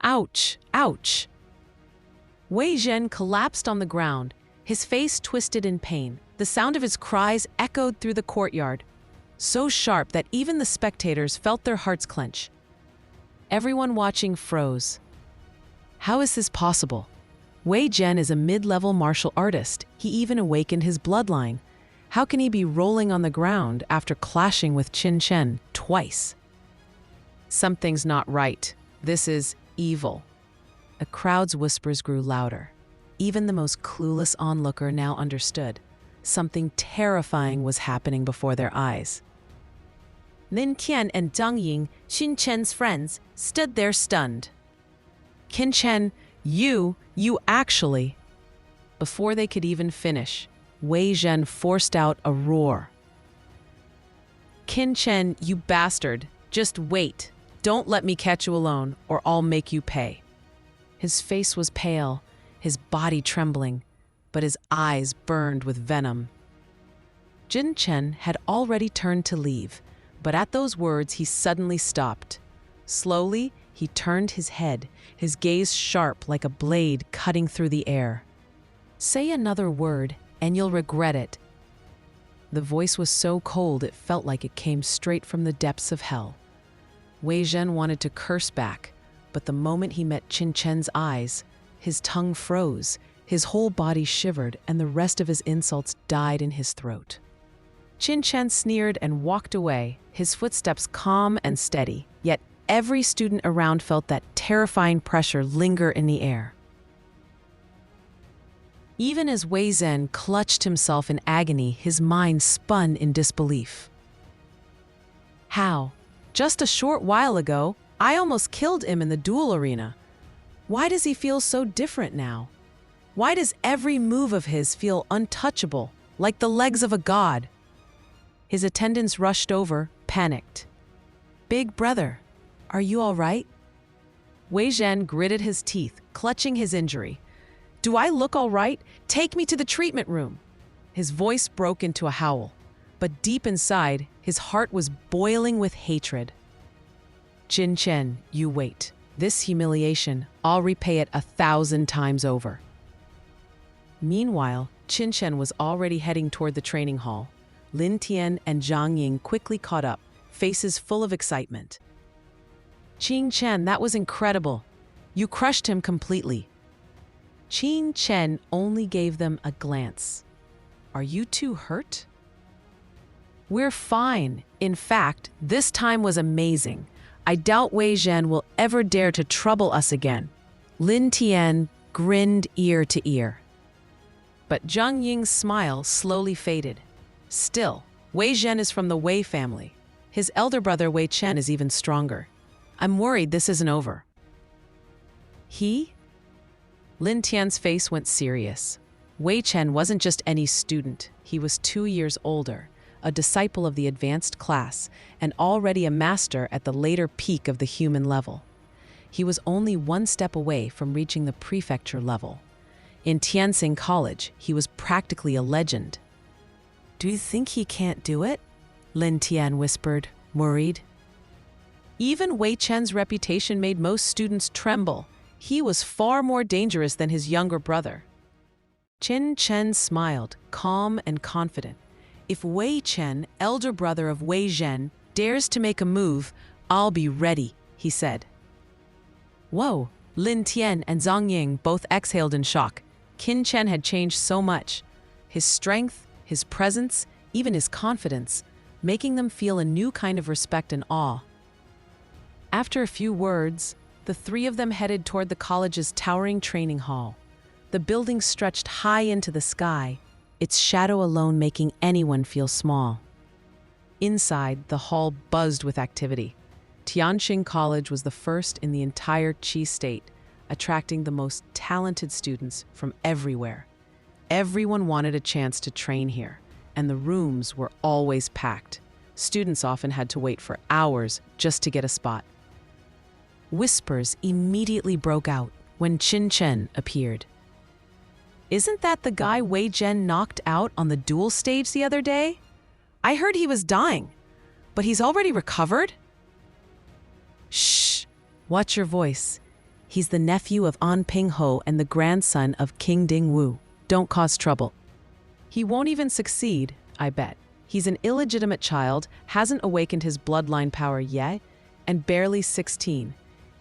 Ouch! Ouch! Wei Zhen collapsed on the ground, his face twisted in pain. The sound of his cries echoed through the courtyard, so sharp that even the spectators felt their hearts clench. Everyone watching froze. How is this possible? Wei Zhen is a mid-level martial artist. He even awakened his bloodline. How can he be rolling on the ground after clashing with Qin Chen twice? Something's not right. This is evil. A crowd's whispers grew louder. Even the most clueless onlooker now understood. Something terrifying was happening before their eyes. Lin Tian and Zhang Ying, Qin Chen's friends, stood there stunned. Qin Chen, you actually... Before they could even finish, Wei Zhen forced out a roar. Qin Chen, you bastard, just wait. Don't let me catch you alone, or I'll make you pay. His face was pale, his body trembling, but his eyes burned with venom. Qin Chen had already turned to leave, but at those words he suddenly stopped. Slowly, he turned his head, his gaze sharp like a blade cutting through the air. Say another word, and you'll regret it. The voice was so cold it felt like it came straight from the depths of hell. Wei Zhen wanted to curse back, but the moment he met Qin Chen's eyes, his tongue froze, his whole body shivered, and the rest of his insults died in his throat. Qin Chen sneered and walked away, his footsteps calm and steady, yet every student around felt that terrifying pressure linger in the air. Even as Wei Zhen clutched himself in agony, his mind spun in disbelief. How? Just a short while ago, I almost killed him in the duel arena. Why does he feel so different now? Why does every move of his feel untouchable, like the legs of a god? His attendants rushed over, panicked. Big brother, are you all right? Wei Zhen gritted his teeth, clutching his injury. Do I look all right? Take me to the treatment room. His voice broke into a howl, but deep inside, his heart was boiling with hatred. Qin Chen, you wait. This humiliation, I'll repay it 1,000 times over. Meanwhile, Qin Chen was already heading toward the training hall. Lin Tian and Zhang Ying quickly caught up, faces full of excitement. Qin Chen, that was incredible. You crushed him completely. Qin Chen only gave them a glance. Are you two hurt? We're fine. In fact, this time was amazing. I doubt Wei Zhen will ever dare to trouble us again. Lin Tian grinned ear to ear. But Zhang Ying's smile slowly faded. Still, Wei Zhen is from the Wei family. His elder brother Wei Chen is even stronger. I'm worried this isn't over. He? Lin Tian's face went serious. Wei Chen wasn't just any student. He was 2 years older, a disciple of the advanced class, and already a master at the later peak of the human level. He was only one step away from reaching the prefecture level. In Tianxing College, he was practically a legend. Do you think he can't do it? Lin Tian whispered, worried. Even Wei Chen's reputation made most students tremble. He was far more dangerous than his younger brother. Qin Chen smiled, calm and confident. If Wei Chen, elder brother of Wei Zhen, dares to make a move, I'll be ready, he said. Whoa, Lin Tian and Zhang Ying both exhaled in shock. Qin Chen had changed so much. His strength, his presence, even his confidence, making them feel a new kind of respect and awe. After a few words, the three of them headed toward the college's towering training hall. The building stretched high into the sky, its shadow alone making anyone feel small. Inside, the hall buzzed with activity. Tianxing College was the first in the entire Qi state, attracting the most talented students from everywhere. Everyone wanted a chance to train here, and the rooms were always packed. Students often had to wait for hours just to get a spot. Whispers immediately broke out when Qin Chen appeared. Isn't that the guy Wei Zhen knocked out on the duel stage the other day? I heard he was dying, but he's already recovered? Shh, watch your voice. He's the nephew of An Ping Ho and the grandson of King Ding Wu. Don't cause trouble. He won't even succeed, I bet. He's an illegitimate child, hasn't awakened his bloodline power yet, and barely 16.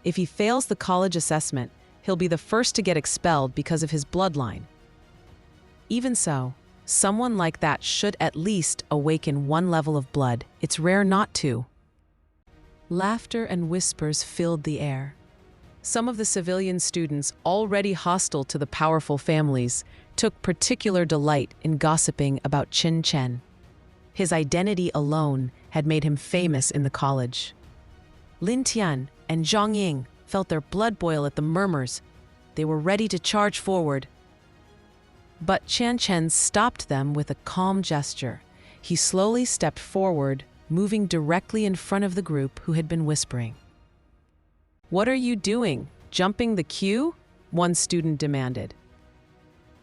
If he fails the college assessment, he'll be the first to get expelled because of his bloodline. Even so, someone like that should at least awaken one level of blood. It's rare not to. Laughter and whispers filled the air. Some of the civilian students, already hostile to the powerful families, took particular delight in gossiping about Qin Chen. His identity alone had made him famous in the college. Lin Tian and Zhang Ying felt their blood boil at the murmurs. They were ready to charge forward. But CHEN'S stopped them with a calm gesture. He slowly stepped forward, moving directly in front of the group who had been whispering. "What are you doing? Jumping the queue?" one student demanded.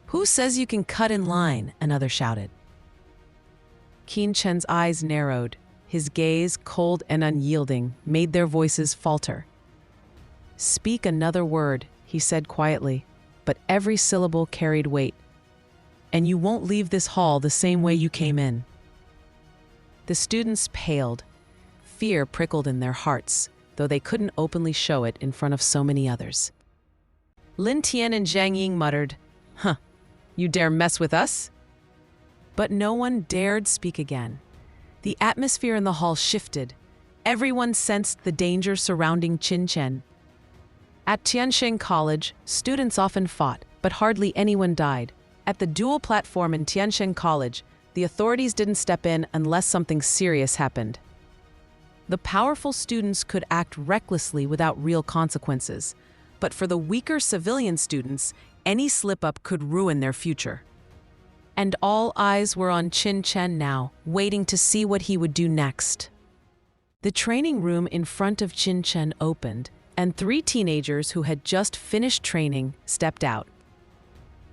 "Who says you can cut in line?" another shouted. Qin Chen's eyes narrowed. His gaze, cold and unyielding, made their voices falter. "Speak another word," he said quietly, but every syllable carried weight. "And you won't leave this hall the same way you came in." The students paled. Fear prickled in their hearts, though they couldn't openly show it in front of so many others. Lin Tian and Zhang Ying muttered, "Huh, you dare mess with us?" But no one dared speak again. The atmosphere in the hall shifted. Everyone sensed the danger surrounding Qin Chen. At Tianxing College, students often fought, but hardly anyone died. At the dual platform in Tianxing College, the authorities didn't step in unless something serious happened. The powerful students could act recklessly without real consequences, but for the weaker civilian students, any slip-up could ruin their future. And all eyes were on Qin Chen now, waiting to see what he would do next. The training room in front of Qin Chen opened, and 3 teenagers who had just finished training stepped out.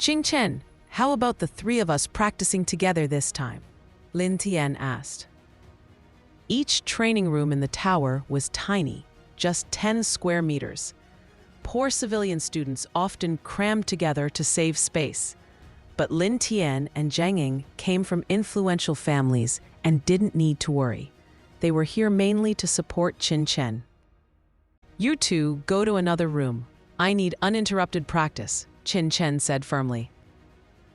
"Qin Chen, how about the 3 of us practicing together this time?" Lin Tian asked. Each training room in the tower was tiny, just 10 square meters. Poor civilian students often crammed together to save space. But Lin Tian and Zhang Ying came from influential families and didn't need to worry. They were here mainly to support Qin Chen. "You two go to another room. I need uninterrupted practice," Qin Chen said firmly.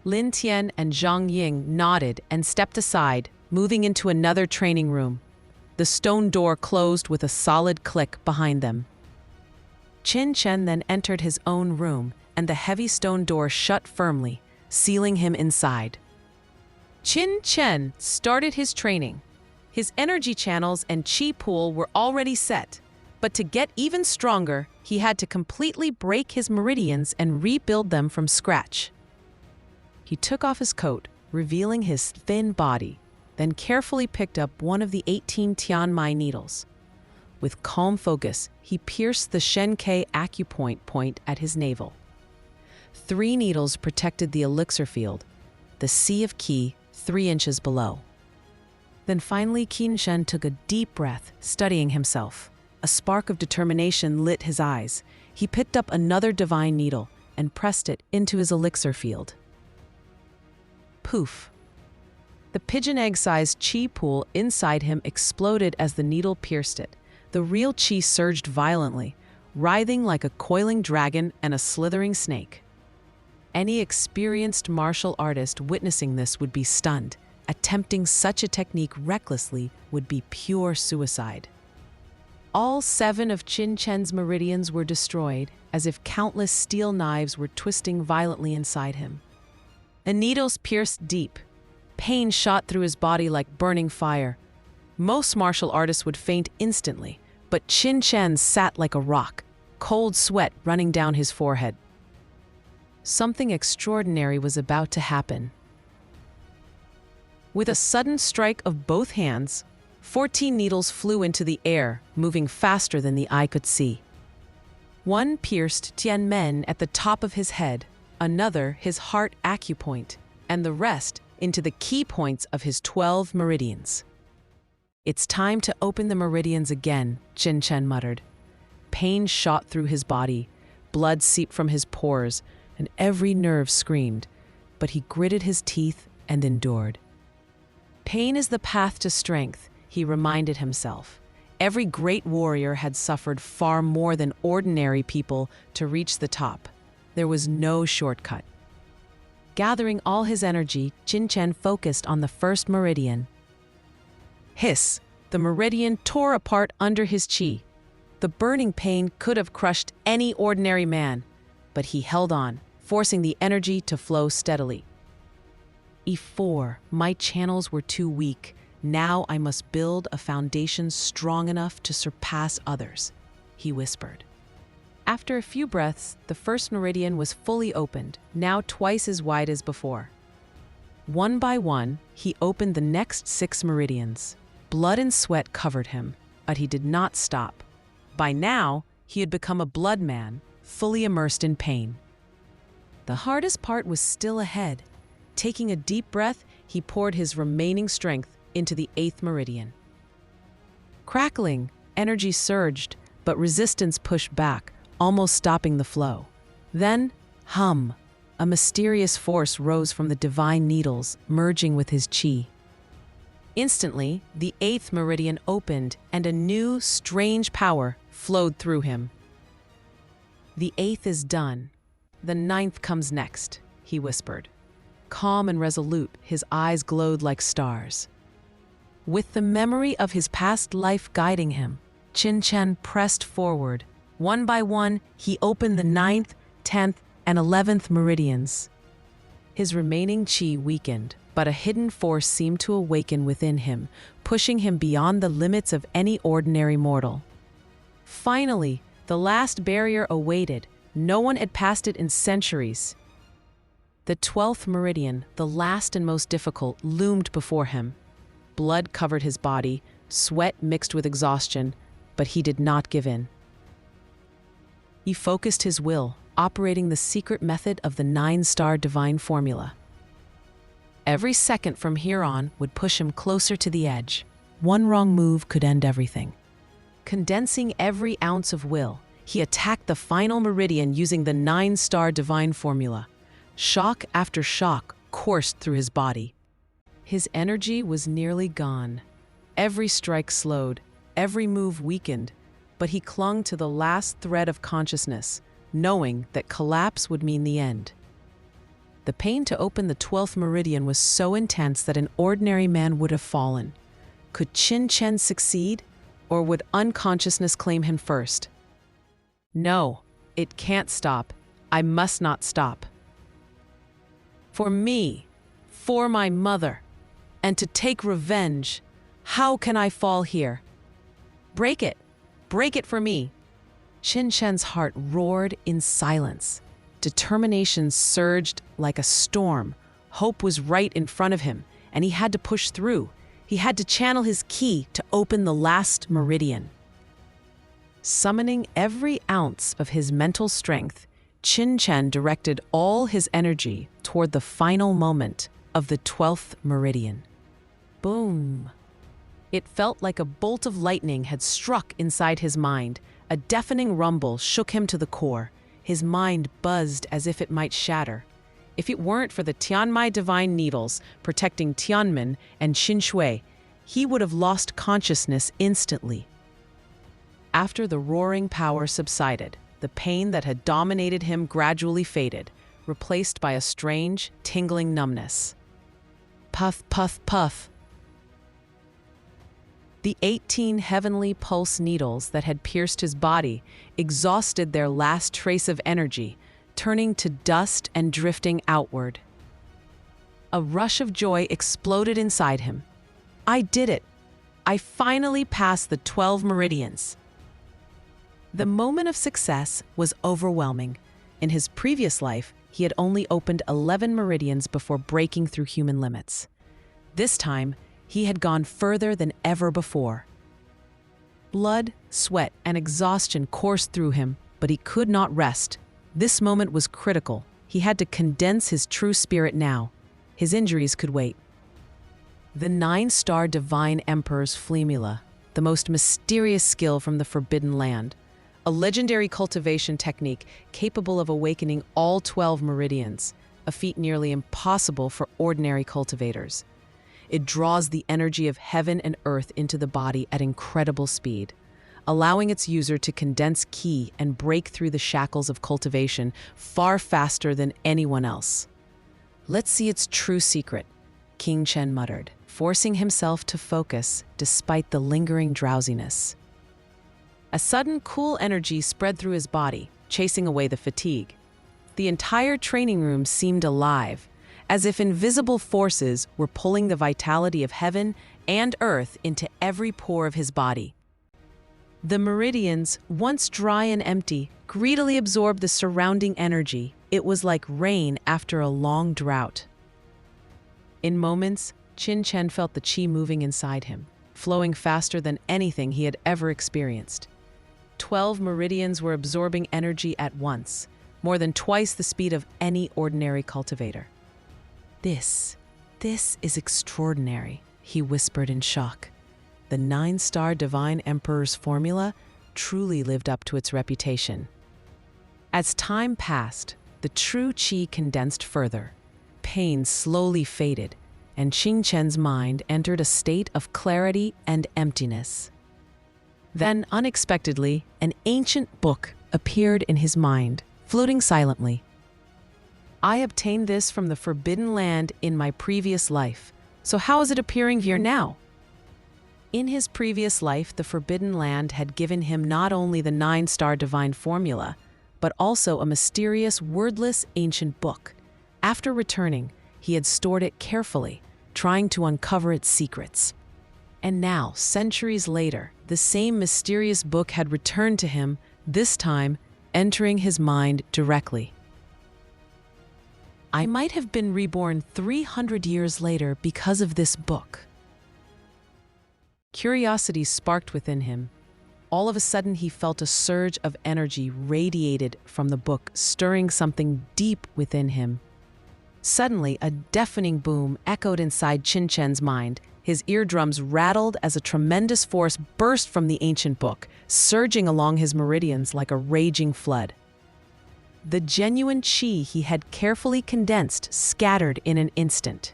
Lin Tian and Zhang Ying nodded and stepped aside, moving into another training room. The stone door closed with a solid click behind them. Qin Chen then entered his own room, and the heavy stone door shut firmly, sealing him inside. Qin Chen started his training. His energy channels and chi pool were already set, but to get even stronger, he had to completely break his meridians and rebuild them from scratch. He took off his coat, revealing his thin body, then carefully picked up one of the 18 Tian needles. With calm focus, he pierced the Shen-K acupoint point at his navel. 3 needles protected the elixir field, the sea of qi 3 inches below. Then finally Qin Chen took a deep breath, studying himself. A spark of determination lit his eyes. He picked up another divine needle and pressed it into his elixir field. Poof! The pigeon egg-sized qi pool inside him exploded as the needle pierced it. The real qi surged violently, writhing like a coiling dragon and a slithering snake. Any experienced martial artist witnessing this would be stunned. Attempting such a technique recklessly would be pure suicide. All 7 of Qin Chen's meridians were destroyed, as if countless steel knives were twisting violently inside him. The needles pierced deep. Pain shot through his body like burning fire. Most martial artists would faint instantly, but Qin Chen sat like a rock, cold sweat running down his forehead. Something extraordinary was about to happen. With a sudden strike of both hands, 14 needles flew into the air, moving faster than the eye could see. One pierced Tianmen at the top of his head, another his heart acupoint, and the rest into the key points of his 12 meridians. "It's time to open the meridians again," Qin Chen muttered. Pain shot through his body, Blood seeped from his pores, and every nerve screamed, but he gritted his teeth and endured. Pain is the path to strength, he reminded himself. Every great warrior had suffered far more than ordinary people to reach the top. There was no shortcut. Gathering all his energy, Chen focused on the first meridian. Hiss! The meridian tore apart under his chi. The burning pain could have crushed any ordinary man, but he held on, forcing the energy to flow steadily. E4, my channels were too weak. Now I must build a foundation strong enough to surpass others, he whispered. After a few breaths, the first meridian was fully opened, now twice as wide as before. One by one, he opened the next 6 meridians. Blood and sweat covered him, but he did not stop. By now, he had become a blood man, fully immersed in pain. The hardest part was still ahead. Taking a deep breath, he poured his remaining strength into the 8th meridian. Crackling, energy surged, but resistance pushed back, almost stopping the flow. Then, hum! A mysterious force rose from the divine needles, merging with his chi. Instantly, the 8th meridian opened, and a new, strange power flowed through him. The 8th is done. The 9th comes next, he whispered. Calm and resolute, his eyes glowed like stars. With the memory of his past life guiding him, Chen pressed forward. One by one, he opened the 9th, 10th, and 11th meridians. His remaining chi weakened, but a hidden force seemed to awaken within him, pushing him beyond the limits of any ordinary mortal. Finally, the last barrier awaited. No one had passed it in centuries. The 12th meridian, the last and most difficult, loomed before him. Blood covered his body, sweat mixed with exhaustion, but he did not give in. He focused his will, operating the secret method of the 9-star divine formula. Every second from here on would push him closer to the edge. One wrong move could end everything. Condensing every ounce of will, he attacked the final meridian using the 9-star divine formula. Shock after shock coursed through his body. His energy was nearly gone. Every strike slowed, every move weakened, but he clung to the last thread of consciousness, knowing that collapse would mean the end. The pain to open the 12th meridian was so intense that an ordinary man would have fallen. Could Chen succeed, or would unconsciousness claim him first? No, it can't stop. I must not stop. For me, for my mother, and to take revenge, how can I fall here? Break it for me. Chen heart roared in silence. Determination surged like a storm. Hope was right in front of him, and he had to push through. He had to channel his ki to open the last meridian. Summoning every ounce of his mental strength, Chen directed all his energy toward the final moment of the 12th meridian. Boom! It felt like a bolt of lightning had struck inside his mind. A deafening rumble shook him to the core. His mind buzzed as if it might shatter. If it weren't for the Tianmai divine needles protecting Tianmen and Xinshui, he would have lost consciousness instantly. After the roaring power subsided, the pain that had dominated him gradually faded, replaced by a strange, tingling numbness. Puff, puff, puff. The 18 heavenly pulse needles that had pierced his body exhausted their last trace of energy, turning to dust and drifting outward. A rush of joy exploded inside him. I did it! I finally passed the 12 meridians. The moment of success was overwhelming. In his previous life, he had only opened 11 meridians before breaking through human limits. This time, he had gone further than ever before. Blood, sweat, and exhaustion coursed through him, but he could not rest. This moment was critical. He had to condense his true spirit now. His injuries could wait. The 9-star Divine Emperor's Flemula, the most mysterious skill from the Forbidden Land. a legendary cultivation technique capable of awakening all 12 meridians, a feat nearly impossible for ordinary cultivators. It draws the energy of heaven and earth into the body at incredible speed, allowing its user to condense ki and break through the shackles of cultivation far faster than anyone else. "Let's see its true secret," King Chen muttered, forcing himself to focus despite the lingering drowsiness. A sudden cool energy spread through his body, chasing away the fatigue. The entire training room seemed alive, as if invisible forces were pulling the vitality of heaven and earth into every pore of his body. The meridians, once dry and empty, greedily absorbed the surrounding energy. It was like rain after a long drought. In moments, Qin Chen felt the qi moving inside him, flowing faster than anything he had ever experienced. 12 meridians were absorbing energy at once, more than twice the speed of any ordinary cultivator. This is extraordinary," he whispered in shock. The 9-star Divine Emperor's formula truly lived up to its reputation. As time passed, the true qi condensed further. Pain slowly faded, and Qin Chen's mind entered a state of clarity and emptiness. Then, unexpectedly, an ancient book appeared in his mind, floating silently. "I obtained this from the Forbidden Land in my previous life, so how is it appearing here now?" In his previous life, the Forbidden Land had given him not only the 9-star divine formula, but also a mysterious, wordless ancient book. After returning, he had stored it carefully, trying to uncover its secrets. And now, centuries later, the same mysterious book had returned to him, this time entering his mind directly. "I might have been reborn 300 years later because of this book." Curiosity sparked within him. All of a sudden, he felt a surge of energy radiated from the book, stirring something deep within him. Suddenly, a deafening boom echoed inside Qin Chen's mind. His eardrums rattled as a tremendous force burst from the ancient book, surging along his meridians like a raging flood. The genuine qi he had carefully condensed scattered in an instant.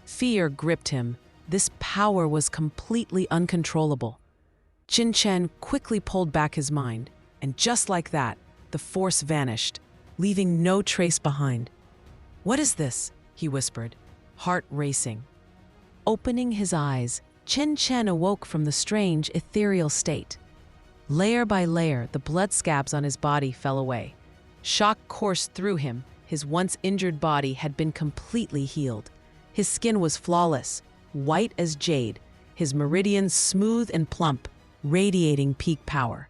Fear gripped him. This power was completely uncontrollable. Qin Chen quickly pulled back his mind, and just like that, the force vanished, leaving no trace behind. "What is this?" he whispered, heart racing. Opening his eyes, Qin Chen awoke from the strange, ethereal state. Layer by layer, the blood scabs on his body fell away. Shock coursed through him. His once injured body had been completely healed. His skin was flawless, white as jade, his meridians smooth and plump, radiating peak power.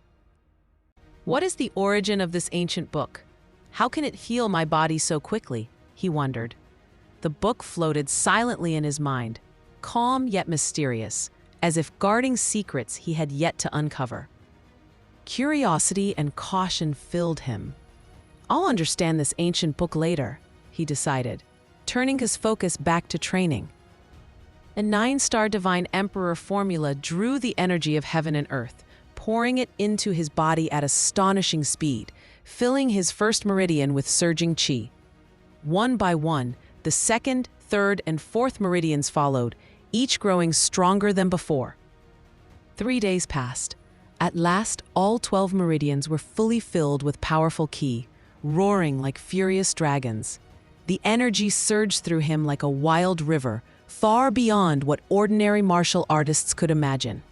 "What is the origin of this ancient book? How can it heal my body so quickly?" he wondered. The book floated silently in his mind, calm yet mysterious, as if guarding secrets he had yet to uncover. Curiosity and caution filled him. "I'll understand this ancient book later," he decided, turning his focus back to training. A 9-star Divine Emperor formula drew the energy of heaven and earth, pouring it into his body at astonishing speed, filling his first meridian with surging qi. One by one, the 2nd, 3rd, and 4th meridians followed, each growing stronger than before. 3 days passed. At last, all 12 meridians were fully filled with powerful qi, roaring like furious dragons. The energy surged through him like a wild river, far beyond what ordinary martial artists could imagine.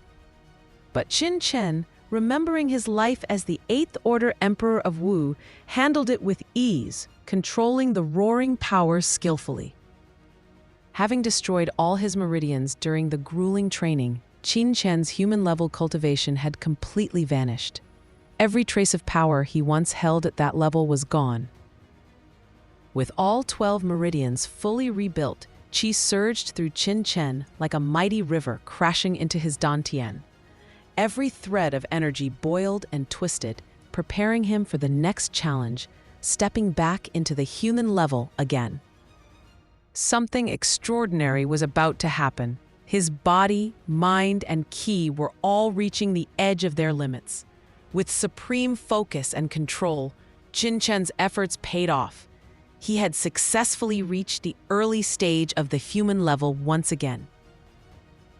But Qin Chen, remembering his life as the 8th Order Emperor of Wu, handled it with ease, controlling the roaring power skillfully. Having destroyed all his meridians during the grueling training, Qin Chen's human-level cultivation had completely vanished. Every trace of power he once held at that level was gone. With all 12 meridians fully rebuilt, qi surged through Qin Chen like a mighty river crashing into his dantian. Every thread of energy boiled and twisted, preparing him for the next challenge, stepping back into the human level again. Something extraordinary was about to happen. His body, mind, and qi were all reaching the edge of their limits. With supreme focus and control, Qinchen's efforts paid off. He had successfully reached the early stage of the human level once again.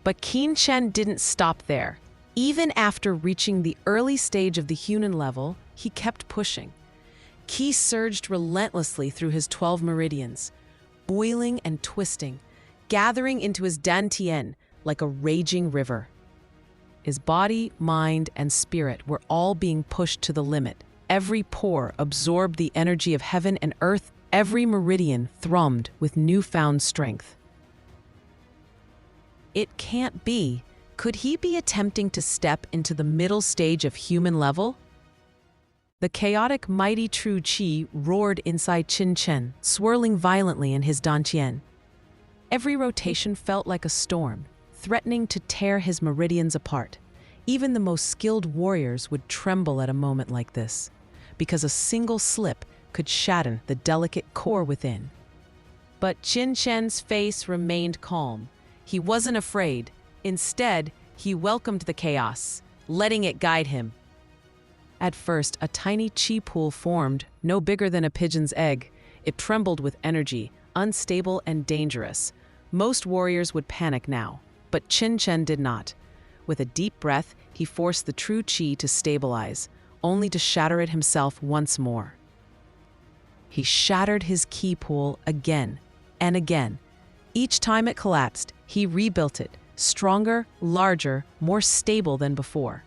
But Qinchen didn't stop there. Even after reaching the early stage of the human level, he kept pushing. Qi surged relentlessly through his 12 meridians, boiling and twisting, gathering into his dantian like a raging river. His body, mind, and spirit were all being pushed to the limit. Every pore absorbed the energy of heaven and earth. Every meridian thrummed with newfound strength. It can't be. Could he be attempting to step into the middle stage of human level? The chaotic, mighty true qi roared inside Qinchen, swirling violently in his dantian. Every rotation felt like a storm, threatening to tear his meridians apart. Even the most skilled warriors would tremble at a moment like this, because a single slip could shatter the delicate core within. But Qinchen's face remained calm. He wasn't afraid. Instead, he welcomed the chaos, letting it guide him. At first, a tiny qi pool formed, no bigger than a pigeon's egg. It trembled with energy, unstable and dangerous. Most warriors would panic now, but Qinchen did not. With a deep breath, he forced the true qi to stabilize, only to shatter it himself once more. He shattered his qi pool again and again. Each time it collapsed, he rebuilt it, stronger, larger, more stable than before.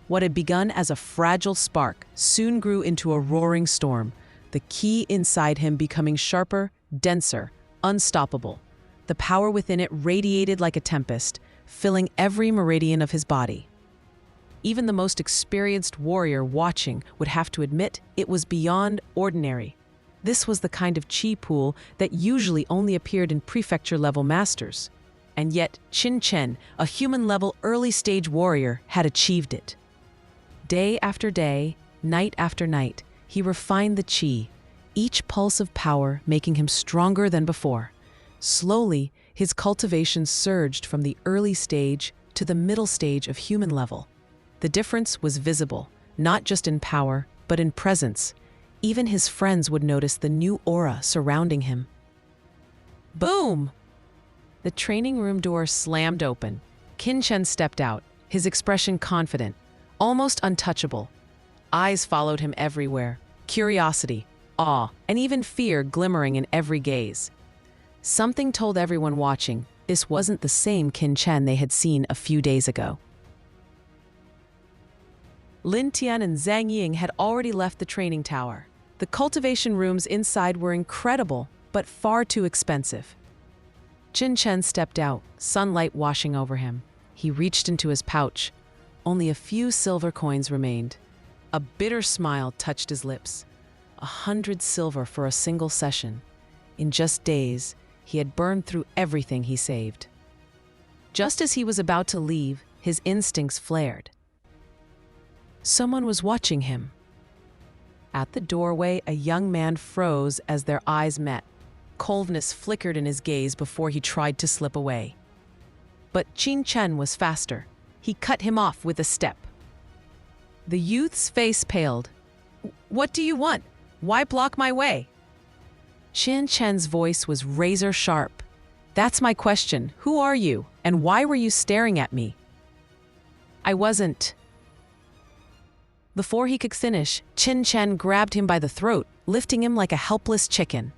What had begun as a fragile spark soon grew into a roaring storm, the qi inside him becoming sharper, denser, unstoppable. The power within it radiated like a tempest, filling every meridian of his body. Even the most experienced warrior watching would have to admit it was beyond ordinary. This was the kind of qi pool that usually only appeared in prefecture-level masters. And yet, Qinchen, a human-level early-stage warrior, had achieved it. Day after day, night after night, he refined the qi, each pulse of power making him stronger than before. Slowly, his cultivation surged from the early stage to the middle stage of human level. The difference was visible, not just in power, but in presence. Even his friends would notice the new aura surrounding him. Boom! The training room door slammed open. Qinchen stepped out, his expression confident, almost untouchable. Eyes followed him everywhere, curiosity, awe, and even fear glimmering in every gaze. Something told everyone watching this wasn't the same Qinchen they had seen a few days ago. Tian and Zhang Ying had already left the training tower. The cultivation rooms inside were incredible, but far too expensive. Qinchen stepped out, sunlight washing over him. He reached into his pouch. Only a few silver coins remained. A bitter smile touched his lips. 100 silver for a single session. In just days, he had burned through everything he saved. Just as he was about to leave, his instincts flared. Someone was watching him. At the doorway, a young man froze as their eyes met. Coldness flickered in his gaze before he tried to slip away. But Qinchen was faster. He cut him off with a step. The youth's face paled. "What do you want? Why block my way?" Qinchen's voice was razor sharp. "That's my question. Who are you? And why were you staring at me?" "I wasn't." Before he could finish, Qinchen grabbed him by the throat, lifting him like a helpless chicken.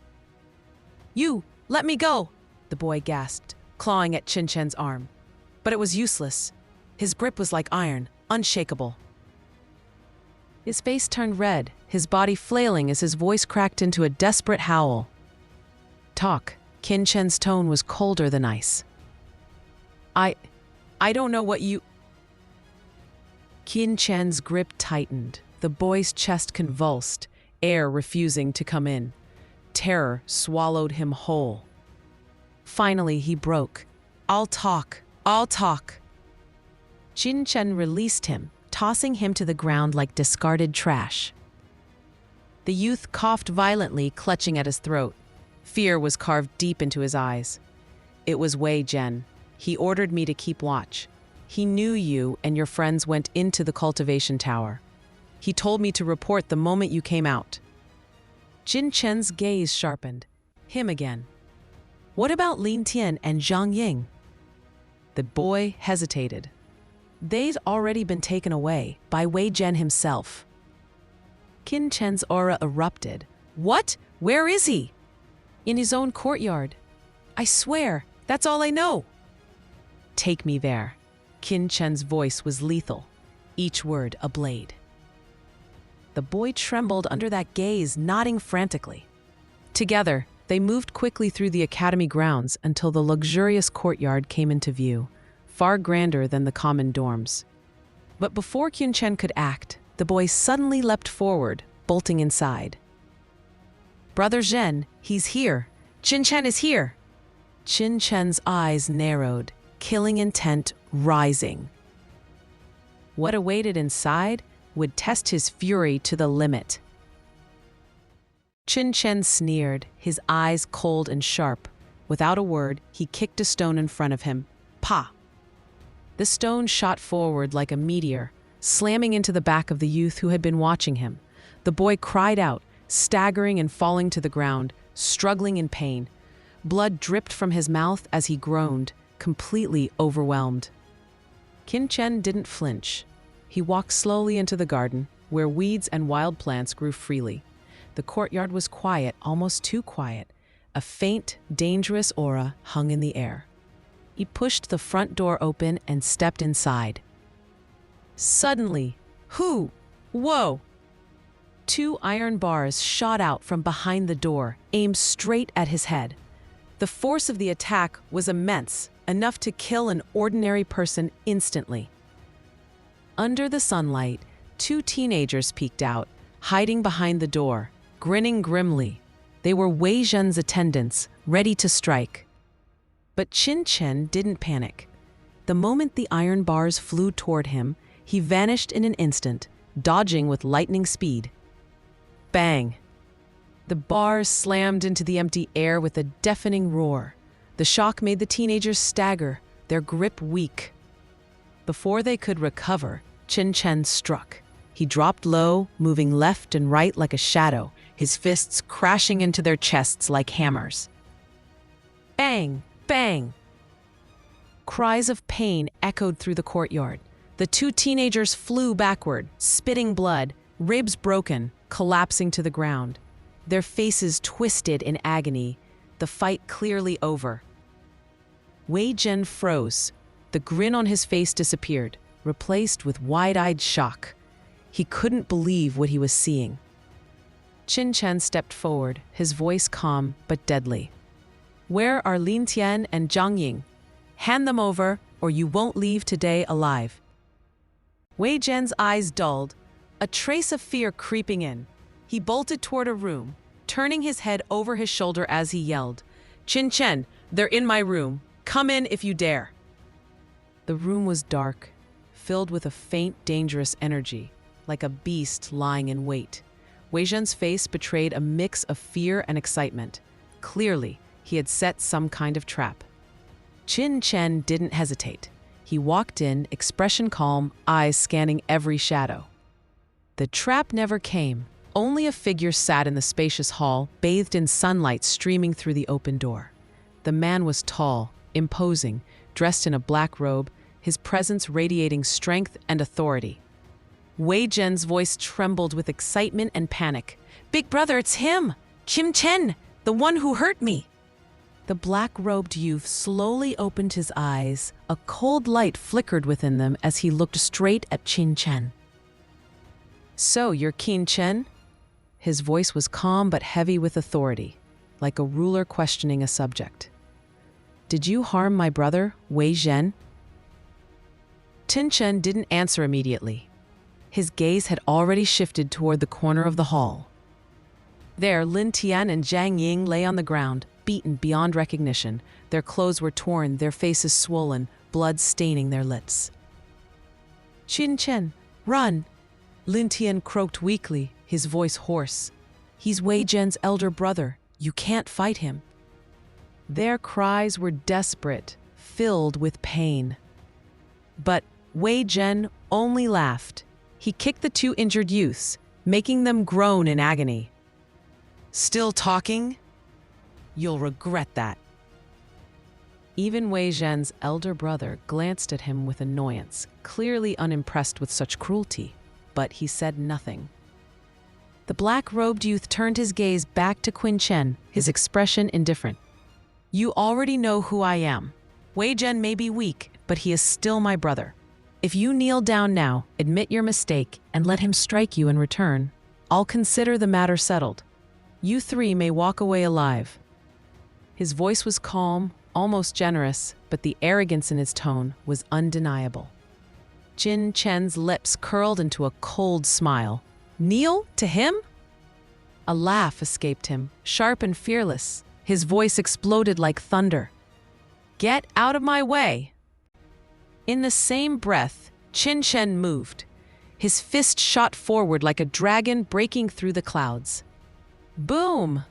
"You, let me go!" the boy gasped, clawing at Qinchen's arm. But it was useless. His grip was like iron, unshakable. His face turned red, his body flailing as his voice cracked into a desperate howl. "Talk." Qinchen's tone was colder than ice. I don't know what you..." Qinchen's grip tightened. The boy's chest convulsed, air refusing to come in. Terror swallowed him whole. Finally, he broke. I'll talk. Qinchen released him, tossing him to the ground like discarded trash. The youth coughed violently, clutching at his throat. Fear was carved deep into his eyes. "It was Wei Zhen. He ordered me to keep watch. He knew you and your friends went into the cultivation tower. He told me to report the moment you came out. Qin Chen's gaze sharpened. Him again. What about Lin Tian and Zhang Ying? The boy hesitated. They'd already been taken away by Wei Zhen himself. Qin Chen's aura erupted. What? Where is he? In his own courtyard. I swear, that's all I know. Take me there. Qin Chen's voice was lethal, each word a blade. The boy trembled under that gaze, nodding frantically. Together, they moved quickly through the academy grounds until the luxurious courtyard came into view, far grander than the common dorms. But before Qin Chen could act, the boy suddenly leapt forward, bolting inside. Brother Zhen, he's here. Qin Chen is here. Qin Chen's eyes narrowed, killing intent rising. What awaited inside would test his fury to the limit. Qin Chen sneered, his eyes cold and sharp. Without a word, he kicked a stone in front of him. Pa! The stone shot forward like a meteor, slamming into the back of the youth who had been watching him. The boy cried out, staggering and falling to the ground, struggling in pain. Blood dripped from his mouth as he groaned, completely overwhelmed. Qin Chen didn't flinch. He walked slowly into the garden, where weeds and wild plants grew freely. The courtyard was quiet, almost too quiet. A faint, dangerous aura hung in the air. He pushed the front door open and stepped inside. Suddenly, whoa! 2 iron bars shot out from behind the door, aimed straight at his head. The force of the attack was immense, enough to kill an ordinary person instantly. Under the sunlight, 2 teenagers peeked out, hiding behind the door, grinning grimly. They were Wei Zhen's attendants, ready to strike. But Qin Chen didn't panic. The moment the iron bars flew toward him, he vanished in an instant, dodging with lightning speed. Bang! The bars slammed into the empty air with a deafening roar. The shock made the teenagers stagger, their grip weak. Before they could recover, Qin Chen struck. He dropped low, moving left and right like a shadow, his fists crashing into their chests like hammers. Bang! Bang! Cries of pain echoed through the courtyard. The 2 teenagers flew backward, spitting blood, ribs broken, collapsing to the ground. Their faces twisted in agony, the fight clearly over. Wei Zhen froze. The grin on his face disappeared, replaced with wide-eyed shock. He couldn't believe what he was seeing. Qin Chen stepped forward, his voice calm but deadly. Where are Lin Tian and Zhang Ying? Hand them over, or you won't leave today alive. Wei Zhen's eyes dulled, a trace of fear creeping in. He bolted toward a room, turning his head over his shoulder as he yelled, Qin Chen, they're in my room. Come in if you dare. The room was dark, filled with a faint, dangerous energy, like a beast lying in wait. Wei Zhen's face betrayed a mix of fear and excitement. Clearly, he had set some kind of trap. Qin Chen didn't hesitate. He walked in, expression calm, eyes scanning every shadow. The trap never came. Only a figure sat in the spacious hall, bathed in sunlight streaming through the open door. The man was tall, imposing, dressed in a black robe, his presence radiating strength and authority. Wei Zhen's voice trembled with excitement and panic. Big brother, it's him! Qin Chen, the one who hurt me! The black-robed youth slowly opened his eyes. A cold light flickered within them as he looked straight at Qin Chen. So, you're Qin Chen? His voice was calm but heavy with authority, like a ruler questioning a subject. Did you harm my brother, Wei Zhen? Qin Chen didn't answer immediately. His gaze had already shifted toward the corner of the hall. There, Lin Tian and Zhang Ying lay on the ground, beaten beyond recognition. Their clothes were torn, their faces swollen, blood staining their lips. Qin Chen, run! Lin Tian croaked weakly, his voice hoarse. He's Wei Zhen's elder brother. You can't fight him. Their cries were desperate, filled with pain. But Wei Zhen only laughed. He kicked the two injured youths, making them groan in agony. "Still talking? You'll regret that." Even Wei Zhen's elder brother glanced at him with annoyance, clearly unimpressed with such cruelty, but he said nothing. The black-robed youth turned his gaze back to Qin Chen, his expression indifferent. "You already know who I am. Wei Zhen may be weak, but he is still my brother. If you kneel down now, admit your mistake, and let him strike you in return, I'll consider the matter settled. You three may walk away alive." His voice was calm, almost generous, but the arrogance in his tone was undeniable. Qin Chen's lips curled into a cold smile. "Kneel to him?" A laugh escaped him, sharp and fearless. His voice exploded like thunder. "Get out of my way!" In the same breath, Qin Chen moved. His fist shot forward like a dragon breaking through the clouds. Boom!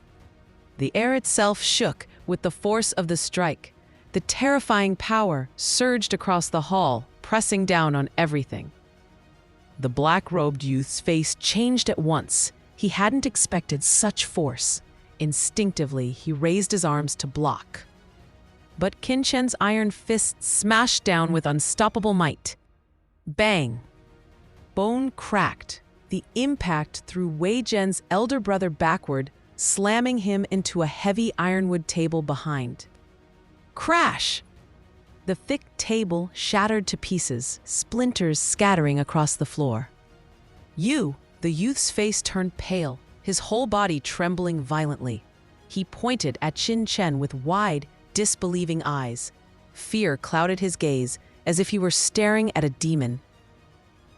The air itself shook with the force of the strike. The terrifying power surged across the hall, pressing down on everything. The black-robed youth's face changed at once. He hadn't expected such force. Instinctively, he raised his arms to block. But Qin Chen's iron fist smashed down with unstoppable might. Bang! Bone cracked. The impact threw Wei Zhen's elder brother backward, slamming him into a heavy ironwood table behind. Crash! The thick table shattered to pieces, splinters scattering across the floor. "You!" The youth's face turned pale, his whole body trembling violently. He pointed at Qin Chen with wide, disbelieving eyes. Fear clouded his gaze, as if he were staring at a demon.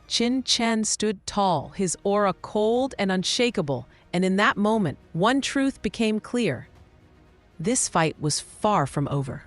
Qin Chen stood tall, his aura cold and unshakable, and in that moment, one truth became clear. This fight was far from over.